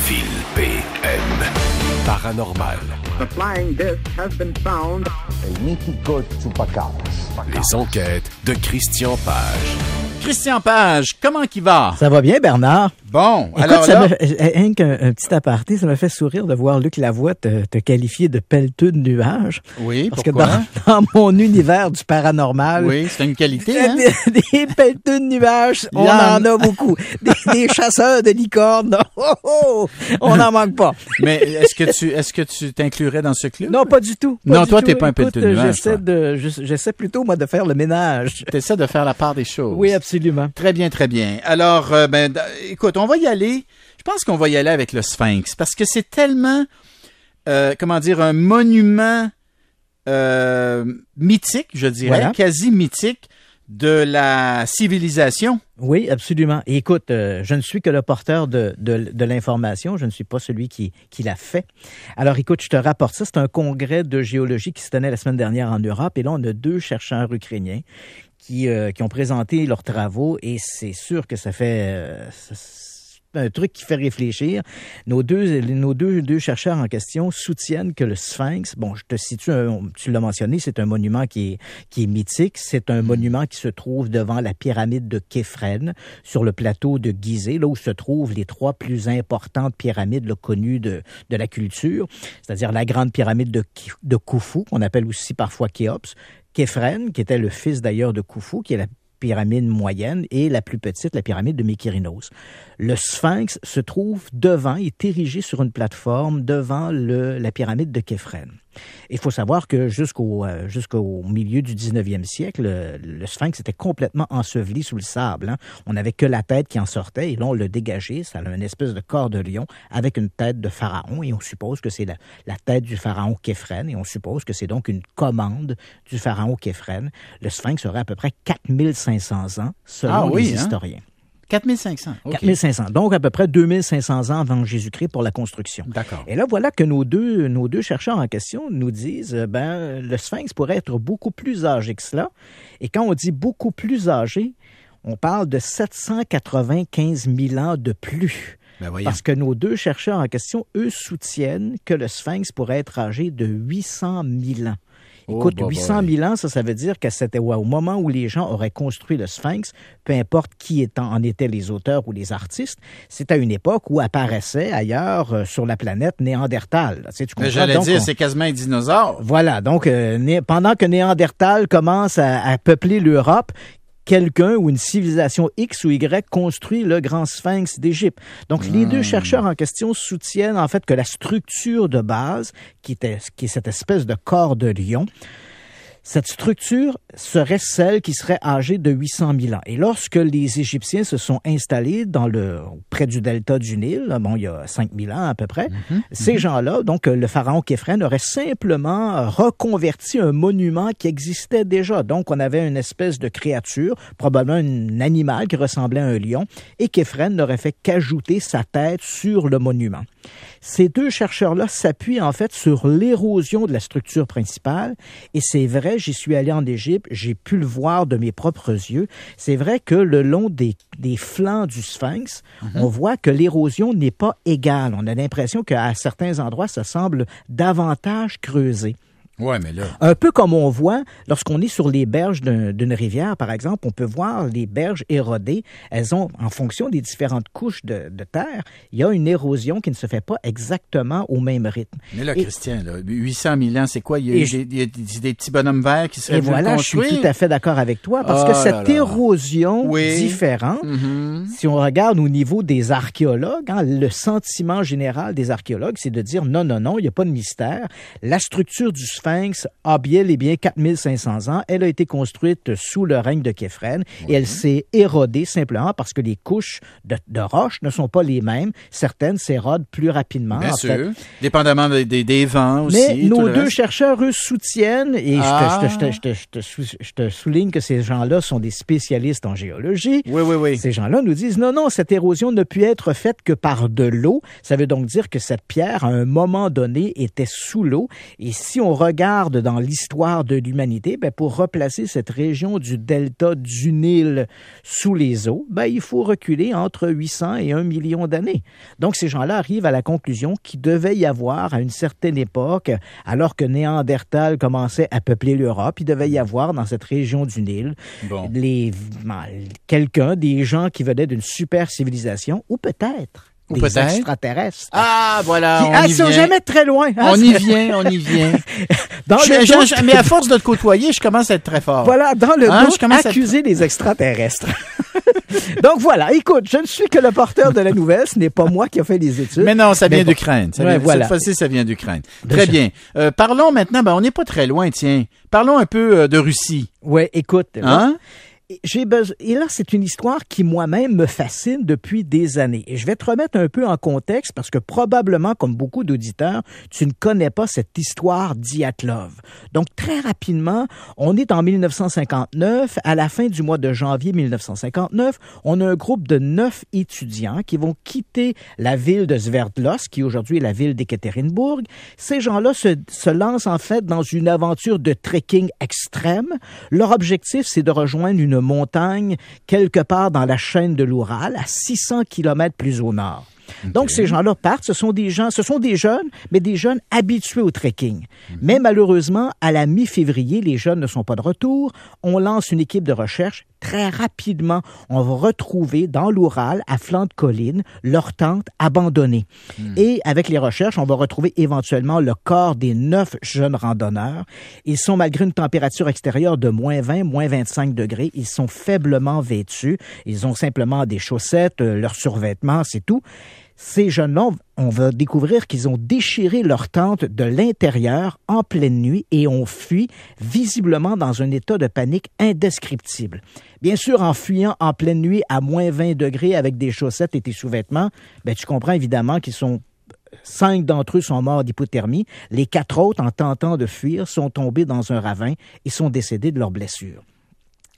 Phil PM. Paranormal. The flying disc has been found. Les enquêtes de Christian Page. Christian Page, comment qu'il va? Ça va bien, Bernard? Bon, Écoute, alors là... un petit aparté, ça m'a fait sourire de voir Luc Lavoie te qualifier de pelleteux de nuages. Oui, parce pourquoi? que dans mon univers du paranormal... Oui, c'est une qualité, hein? Des pelleteux de nuages, on en a beaucoup. Des chasseurs de licornes, on n'en manque pas. Mais est-ce que tu t'inclurais dans ce club? Non, pas du tout. Non, toi, t'es pas un pelleteux de nuages, J'essaie plutôt, moi, de faire le ménage. T'essaies de faire la part des choses. Oui, absolument. Très bien, très bien. Alors, écoute, on va y aller. Je pense qu'on va y aller avec le Sphinx parce que c'est tellement, un monument mythique, je dirais, voilà. Quasi mythique de la civilisation. Oui, absolument. Et écoute, je ne suis que le porteur de l'information, je ne suis pas celui qui l'a fait. Alors écoute, je te rapporte ça, c'est un congrès de géologie qui se tenait la semaine dernière en Europe, et là on a 2 chercheurs ukrainiens qui ont présenté leurs travaux, et c'est sûr que ça fait... un truc qui fait réfléchir. Nos deux chercheurs en question soutiennent que le Sphinx, bon, je te situe, tu l'as mentionné, c'est un monument qui est mythique. C'est un monument qui se trouve devant la pyramide de Képhren, sur le plateau de Gizeh, là où se trouvent les 3 plus importantes pyramides là, connues de la culture, c'est-à-dire la grande pyramide de Khufu, qu'on appelle aussi parfois Khéops, Képhren, qui était le fils d'ailleurs de Khufu, qui est la pyramide moyenne, et la plus petite, la pyramide de Mykérinos. Le Sphinx se trouve devant, est érigé sur une plateforme devant la pyramide de Képhren. Il faut savoir que jusqu'au milieu du 19e siècle, le Sphinx était complètement enseveli sous le sable. Hein. On n'avait que la tête qui en sortait, et là, on l'a dégagé. Ça a une espèce de corps de lion avec une tête de pharaon, et on suppose que c'est la tête du pharaon Képhren, et on suppose que c'est donc une commande du pharaon Képhren. Le Sphinx aurait à peu près 4500 ans, selon les historiens. 4500. Okay. 4500. Donc, à peu près 2500 ans avant Jésus-Christ pour la construction. D'accord. Et là, voilà que nos deux chercheurs en question nous disent, le Sphinx pourrait être beaucoup plus âgé que cela. Et quand on dit beaucoup plus âgé, on parle de 795 000 ans de plus. Parce que nos 2 chercheurs en question, eux, soutiennent que le Sphinx pourrait être âgé de 800 000 ans. Écoute, 800 000 ans, ça veut dire que c'était au moment où les gens auraient construit le Sphinx, peu importe qui en étaient les auteurs ou les artistes, c'était une époque où apparaissait ailleurs sur la planète Néandertal. Tu comprends? J'allais dire, c'est quasiment un dinosaure. Voilà, donc pendant que Néandertal commence à peupler l'Europe, quelqu'un ou une civilisation X ou Y construit le grand Sphinx d'Égypte. Donc, les 2 chercheurs en question soutiennent en fait que la structure de base, qui est cette espèce de corps de lion, cette structure serait celle qui serait âgée de 800 000 ans. Et lorsque les Égyptiens se sont installés près du delta du Nil, il y a 5 000 ans à peu près, ces gens-là, donc le pharaon Képhren, aurait simplement reconverti un monument qui existait déjà. Donc, on avait une espèce de créature, probablement un animal qui ressemblait à un lion, et Képhren n'aurait fait qu'ajouter sa tête sur le monument. Ces 2 chercheurs-là s'appuient en fait sur l'érosion de la structure principale, et c'est vrai, j'y suis allé en Égypte, j'ai pu le voir de mes propres yeux. C'est vrai que le long des flancs du Sphinx, on voit que l'érosion n'est pas égale. On a l'impression qu'à certains endroits, ça semble davantage creusé. Ouais, mais là... Un peu comme on voit lorsqu'on est sur les berges d'une rivière, par exemple, on peut voir les berges érodées. Elles ont, en fonction des différentes couches de terre, il y a une érosion qui ne se fait pas exactement au même rythme. Mais là, Christian, 800 000 ans, c'est quoi? Il y a des petits bonhommes verts qui seraient venus construire? Je suis tout à fait d'accord avec toi, parce que cette érosion différente, si on regarde au niveau des archéologues, le sentiment général des archéologues, c'est de dire non, il n'y a pas de mystère. La structure du Sphinx a bien et bien 4500 ans. Elle a été construite sous le règne de Képhren et elle s'est érodée simplement parce que les couches de roches ne sont pas les mêmes. Certaines s'érodent plus rapidement. Bien sûr, dépendamment des vents aussi. Mais nos 2 chercheurs, eux, soutiennent, et je te souligne que ces gens-là sont des spécialistes en géologie. Oui. Ces gens-là nous disent non, cette érosion ne peut être faite que par de l'eau. Ça veut donc dire que cette pierre, à un moment donné, était sous l'eau. Et si on regarde regarde dans l'histoire de l'humanité, pour replacer cette région du delta du Nil sous les eaux, il faut reculer entre 800 et 1 million d'années. Donc, ces gens-là arrivent à la conclusion qu'il devait y avoir, à une certaine époque, alors que Néandertal commençait à peupler l'Europe, il devait y avoir dans cette région du Nil des gens qui venaient d'une super civilisation, ou peut-être des extraterrestres. Ah, voilà, qui sont jamais très loin. Hein? On y vient. Mais à force de te côtoyer, je commence à être très fort. Voilà, dans le doute, accuser les extraterrestres. Donc voilà, écoute, je ne suis que le porteur de la nouvelle, ce n'est pas moi qui ai fait les études. Mais non, ça vient d'Ukraine. Cette fois-ci, ça vient d'Ukraine. Très bien. Parlons maintenant, on n'est pas très loin, tiens. Parlons un peu de Russie. Oui, écoute. Hein? Et là, c'est une histoire qui moi-même me fascine depuis des années. Et je vais te remettre un peu en contexte parce que probablement, comme beaucoup d'auditeurs, tu ne connais pas cette histoire Dyatlov. Donc, très rapidement, on est en 1959. À la fin du mois de janvier 1959, on a un groupe de 9 étudiants qui vont quitter la ville de Sverdlovsk, qui aujourd'hui est la ville d'Ekaterinbourg. Ces gens-là se lancent en fait dans une aventure de trekking extrême. Leur objectif, c'est de rejoindre une montagne quelque part dans la chaîne de l'Oural, à 600 km plus au nord. Okay. Donc, ces gens-là partent. Ce sont des jeunes, mais des jeunes habitués au trekking. Mais malheureusement, à la mi-février, les jeunes ne sont pas de retour. On lance une équipe de recherche. Très rapidement, on va retrouver dans l'Oural, à flanc de colline, leur tente abandonnée. Et avec les recherches, on va retrouver éventuellement le corps des 9 jeunes randonneurs. Ils sont, malgré une température extérieure de moins 20, moins 25 degrés, ils sont faiblement vêtus. Ils ont simplement des chaussettes, leurs survêtements, c'est tout. Ces jeunes-là, on va découvrir qu'ils ont déchiré leur tente de l'intérieur en pleine nuit et ont fui, visiblement dans un état de panique indescriptible. Bien sûr, en fuyant en pleine nuit à moins 20 degrés avec des chaussettes et des sous-vêtements, tu comprends évidemment qu'ils sont... 5 d'entre eux sont morts d'hypothermie. Les 4 autres, en tentant de fuir, sont tombés dans un ravin et sont décédés de leurs blessures.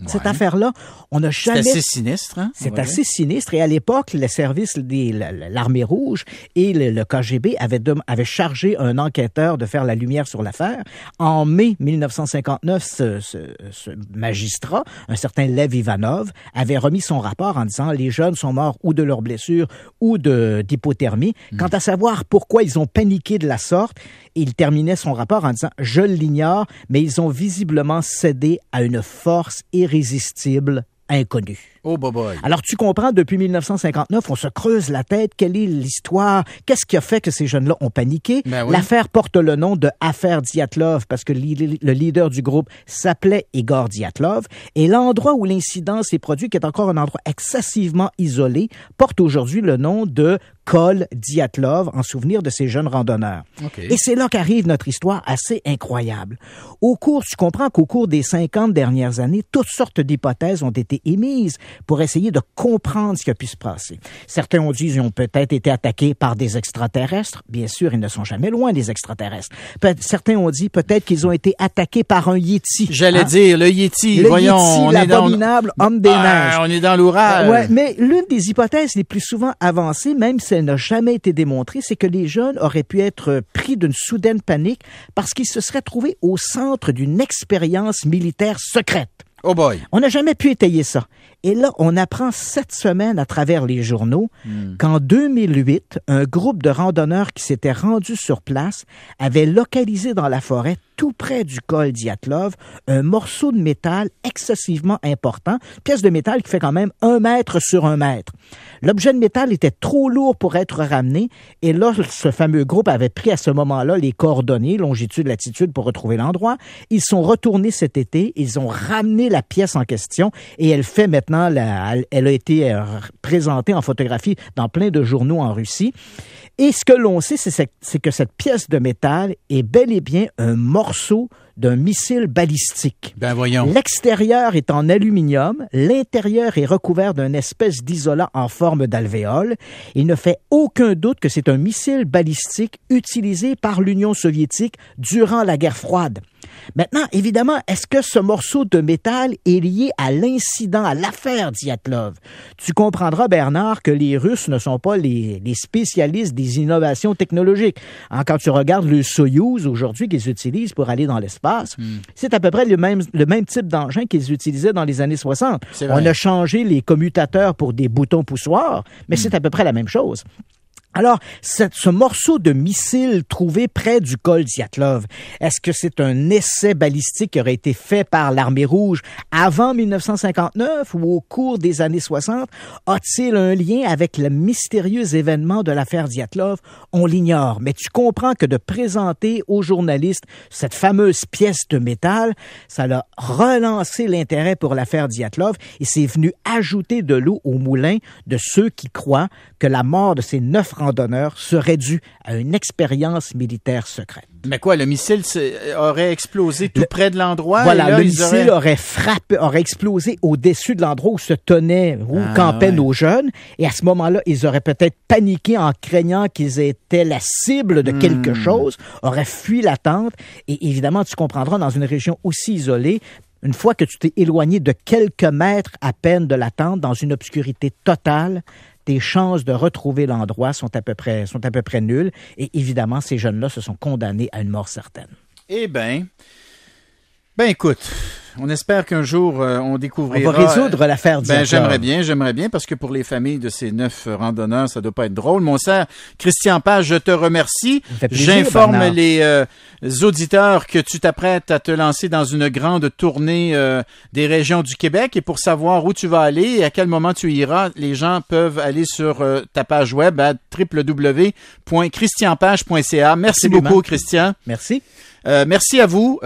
Ouais. Cette affaire-là, on n'a jamais... C'est assez sinistre, hein? C'est assez sinistre. Et à l'époque, le service l'Armée rouge et le KGB avaient chargé un enquêteur de faire la lumière sur l'affaire. En mai 1959, ce magistrat, un certain Lev Ivanov, avait remis son rapport en disant les jeunes sont morts ou de leurs blessures ou d'hypothermie. Quant à savoir pourquoi ils ont paniqué de la sorte, il terminait son rapport en disant « Je l'ignore, mais ils ont visiblement cédé à une force irrésistible inconnue. » Oh, boy. Alors, tu comprends, depuis 1959, on se creuse la tête. Quelle est l'histoire? Qu'est-ce qui a fait que ces jeunes-là ont paniqué? Ben oui. L'affaire porte le nom de Affaire Dyatlov parce que le leader du groupe s'appelait Igor Dyatlov. Et l'endroit où l'incident s'est produit, qui est encore un endroit excessivement isolé, porte aujourd'hui le nom de Col Dyatlov, en souvenir de ces jeunes randonneurs. Okay. Et c'est là qu'arrive notre histoire assez incroyable. Tu comprends qu'au cours des 50 dernières années, toutes sortes d'hypothèses ont été émises pour essayer de comprendre ce qui a pu se passer. Certains ont dit qu'ils ont peut-être été attaqués par des extraterrestres. Bien sûr, ils ne sont jamais loin des extraterrestres. Certains ont dit peut-être qu'ils ont été attaqués par un Yéti. J'allais dire, le Yéti. Le voyons, Yéti, on l'abominable homme des neiges. On est dans l'Oural. Ouais, mais l'une des hypothèses les plus souvent avancées, même si elle n'a jamais été démontrée, c'est que les jeunes auraient pu être pris d'une soudaine panique parce qu'ils se seraient trouvés au centre d'une expérience militaire secrète. Oh boy. On n'a jamais pu étayer ça. Et là, on apprend cette semaine à travers les journaux qu'en 2008, un groupe de randonneurs qui s'était rendu sur place avait localisé dans la forêt, tout près du col Dyatlov, un morceau de métal excessivement important, pièce de métal qui fait quand même 1 mètre sur 1 mètre. L'objet de métal était trop lourd pour être ramené et là, ce fameux groupe avait pris à ce moment-là les coordonnées, longitude, latitude pour retrouver l'endroit. Ils sont retournés cet été, ils ont ramené la pièce en question et elle fait maintenant, elle a été présentée en photographie dans plein de journaux en Russie. Et ce que l'on sait, c'est que cette pièce de métal est bel et bien un morceau d'un missile balistique. Ben voyons. L'extérieur est en aluminium, l'intérieur est recouvert d'une espèce d'isolant en forme d'alvéole. Il ne fait aucun doute que c'est un missile balistique utilisé par l'Union soviétique durant la guerre froide. Maintenant, évidemment, est-ce que ce morceau de métal est lié à l'incident, à l'affaire Dyatlov? Tu comprendras, Bernard, que les Russes ne sont pas les spécialistes des innovations technologiques. Quand tu regardes le Soyouz aujourd'hui qu'ils utilisent pour aller dans l'espace, c'est à peu près le même type d'engin qu'ils utilisaient dans les années 60. On a changé les commutateurs pour des boutons poussoirs, mais c'est à peu près la même chose. Alors, ce morceau de missile trouvé près du col Dyatlov, est-ce que c'est un essai balistique qui aurait été fait par l'Armée rouge avant 1959 ou au cours des années 60? A-t-il un lien avec le mystérieux événement de l'affaire Dyatlov? On l'ignore, mais tu comprends que de présenter aux journalistes cette fameuse pièce de métal, ça a relancé l'intérêt pour l'affaire Dyatlov et c'est venu ajouter de l'eau au moulin de ceux qui croient que la mort de ces 9 randonneurs serait due à une expérience militaire secrète. Mais quoi, le missile aurait explosé tout près de l'endroit? Voilà, là, le missile aurait explosé au-dessus de l'endroit où se tenaient, où campaient nos jeunes. Et à ce moment-là, ils auraient peut-être paniqué en craignant qu'ils étaient la cible de quelque chose, auraient fui la tente. Et évidemment, tu comprendras, dans une région aussi isolée, une fois que tu t'es éloigné de quelques mètres à peine de la tente, dans une obscurité totale, tes chances de retrouver l'endroit sont à peu près nulles. Et évidemment, ces jeunes-là se sont condamnés à une mort certaine. Eh bien, écoute, on espère qu'un jour, on découvrira... On va résoudre l'affaire Dyatlov. J'aimerais bien, parce que pour les familles de ces 9 randonneurs, ça doit pas être drôle. Mon cher Christian Page, je te remercie. J'informe Bernard. Les auditeurs que tu t'apprêtes à te lancer dans une grande tournée des régions du Québec. Et pour savoir où tu vas aller et à quel moment tu iras, les gens peuvent aller sur ta page web à www.christianpage.ca. Merci beaucoup, Christian. Merci. Merci à vous.